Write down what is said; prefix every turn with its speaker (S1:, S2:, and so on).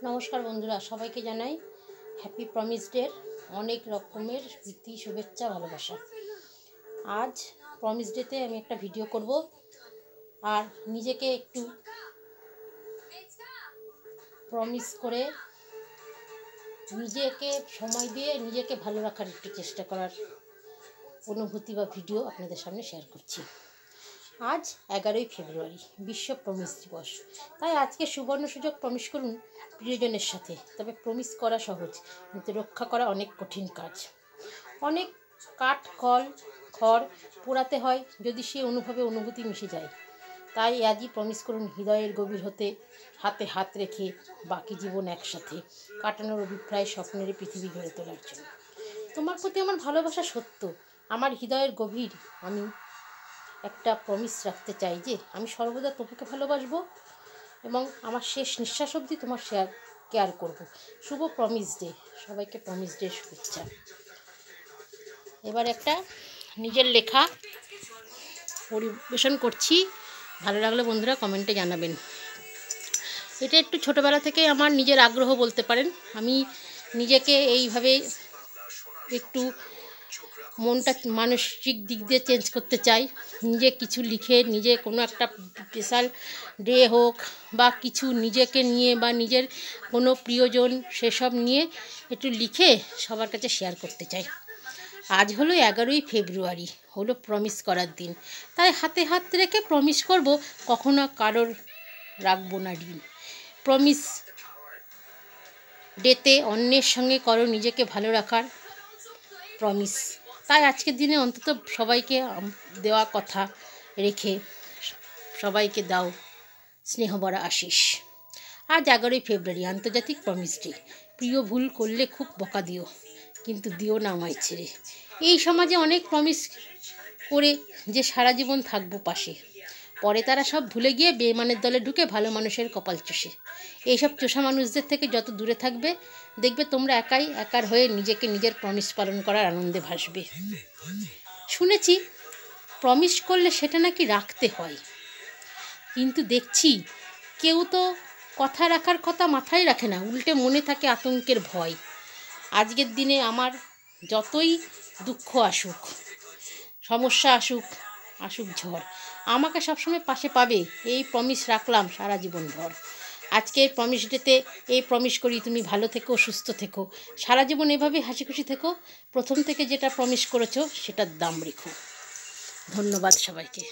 S1: নমস্কার বন্ধুরা, সবাইকে জানাই হ্যাপি প্রমিস ডের অনেক রকমের প্রীতি, শুভেচ্ছা, ভালোবাসা। আজ প্রমিস ডেতে আমি একটা ভিডিও করব আর নিজেকে একটু প্রমিস করে নিজেকে সময় দিয়ে নিজেকে ভালো রাখার একটু চেষ্টা করার অনুভূতি বা ভিডিও আপনাদের সামনে শেয়ার করছি। আজ 11ই ফেব্রুয়ারি, বিশ্ব প্রমিস দিবস। তাই আজকে সুবর্ণ সুযোগ, প্রমিস করুন প্রিয়জনের সাথে। তবে প্রমিস করা সহজ, কিন্তু রক্ষা করা অনেক কঠিন কাজ। অনেক কাঠ কল খড় পোড়াতে হয় যদি সে অনুভূতি মিশে যায়। তাই আজই প্রমিস করুন হৃদয়ের গভীর হতে, হাতে হাত রেখে বাকি জীবন একসাথে কাটানোর অভিপ্রায় স্বপ্নের পৃথিবী গড়ে তোলার জন্য। তোমার প্রতি আমার ভালোবাসা সত্য, আমার হৃদয়ের গভীর। আমি একটা প্রমিস রাখতে চাই যে আমি সর্বদা তোমাকে ভালোবাসবো এবং আমার শেষ নিঃশ্বাস অবধি তোমার কেয়ার করব। শুভ প্রমিস ডে, সবাইকে প্রমিস ডে শুভেচ্ছা। এবার একটা নিজের লেখা পরিবেশন করছি, ভালো লাগলে বন্ধুরা কমেন্টে জানাবেন। এটা একটু ছোটোবেলা থেকে আমার নিজের আগ্রহ বলতে পারেন। আমি নিজেকে এইভাবে একটু মনটা মানসিক দিক দিয়ে চেঞ্জ করতে চাই। নিজে কিছু লিখে, নিজে কোনো একটা স্পেশাল ডে হোক বা কিছু নিজেকে নিয়ে বা নিজের কোনো প্রিয়জন সেসব নিয়ে একটু লিখে সবার কাছে শেয়ার করতে চাই। আজ হলো 11ই ফেব্রুয়ারি, হলো প্রমিস করার দিন। তাই হাতে হাত রেখে প্রমিস করব কখনো কারোর রাখবো না ঋণ। প্রমিস ডেতে অন্যের সঙ্গে করো নিজেকে ভালো রাখার প্রমিস। তাই আজকের দিনে অন্তত সবাইকে দেওয়া কথা রেখে সবাইকে দাও স্নেহ ভরা আশিস। আজ 11ই ফেব্রুয়ারি, আন্তর্জাতিক প্রমিস ডে। প্রিয় ভুল করলে খুব বকা দিও, কিন্তু দিও না আমায় ছেড়ে। এই সমাজে অনেক প্রমিস করে যে সারা জীবন থাকবো পাশে, পরে তারা সব ভুলে গিয়ে বেইমানের দলে ঢুকে ভালো মানুষের কপাল চষে। এইসব চোষা মানুষদের থেকে যত দূরে থাকবে, দেখবে তোমরা একার হয়ে নিজেকে নিজের প্রমিস পালন করার আনন্দে ভাসবে। শুনেছি প্রমিস করলে সেটা নাকি রাখতে হয়, কিন্তু দেখছি কেউ তো কথা রাখার কথা মাথায় রাখে না, উল্টে মনে থাকে আতঙ্কের ভয়। আজকের দিনে আমার যতই দুঃখ আসুক, সমস্যা আসুক ঝড়, আমাকে সবসময় পাশে পাবে, এই প্রমিস রাখলাম সারা জীবন ভর। আজকে প্রমিস ডেতে এই প্রমিস করি, তুমি ভালো থেকো, সুস্থ থেকো, সারা জীবন এভাবে হাসি খুশি থেকো। প্রথম থেকে যেটা প্রমিস করেছো সেটার দাম রেখো। ধন্যবাদ সবাইকে।